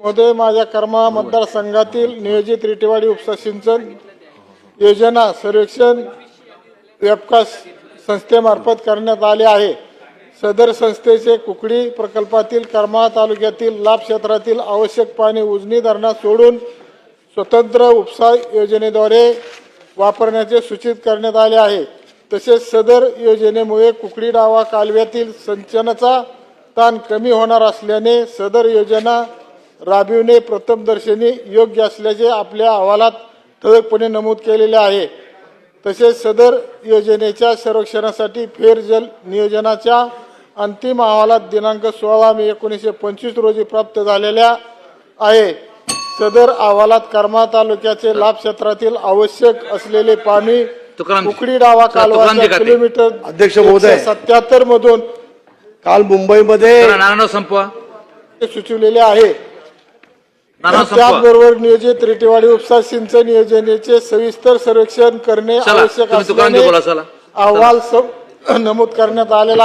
महोदय, माझ्या कर्मा मतदारसंघातील नियोजित रिटेवाडी उपसा सिंचन योजना सर्वेक्षण वेबकास्ट संस्थेमार्फत करण्यात आले आहे। सदर संस्थेचे कुकडी प्रकल्पातील कर्मा तालुक्यातील लाभ क्षेत्रातील आवश्यक पाणी उजनी धरणात सोडून स्वतंत्र उपसा योजनेद्वारे वापरण्याचे सूचित करण्यात आले आहे। तसेच सदर योजनेमुळे कुकडी डावा कालव्यातील सिंचनाचा ताण कमी होणार असल्याने सदर योजना राबविणे प्रथमदर्शनी योग्य असल्याचे आपल्या अहवालात ठळकपणे नमूद केलेले आहे। तसेच सदर योजनेच्या सर्वेक्षणासाठी फेरजल नियोजनाच्या अंतिम अहवालात दिनांक 16 मे 1925 रोजी प्राप्त झालेल्या आहे। सदर अहवालात कर्मा तालुक्याचे लाभ क्षेत्रातील आवश्यक असलेले पाणी कुकडी डावा कालव्याच्या किलोमीटर अध्यक्ष महोदय 77 मधून काल मुंबईमध्ये संपवा सुचविलेले आहे। त्याचबरोबर नियोजित रिटेवाडी उपसा सिंचन योजनेचे सविस्तर सर्वेक्षण करणे आवश्यक असल्याने अहवाल नमूद करण्यात आलेला आहे।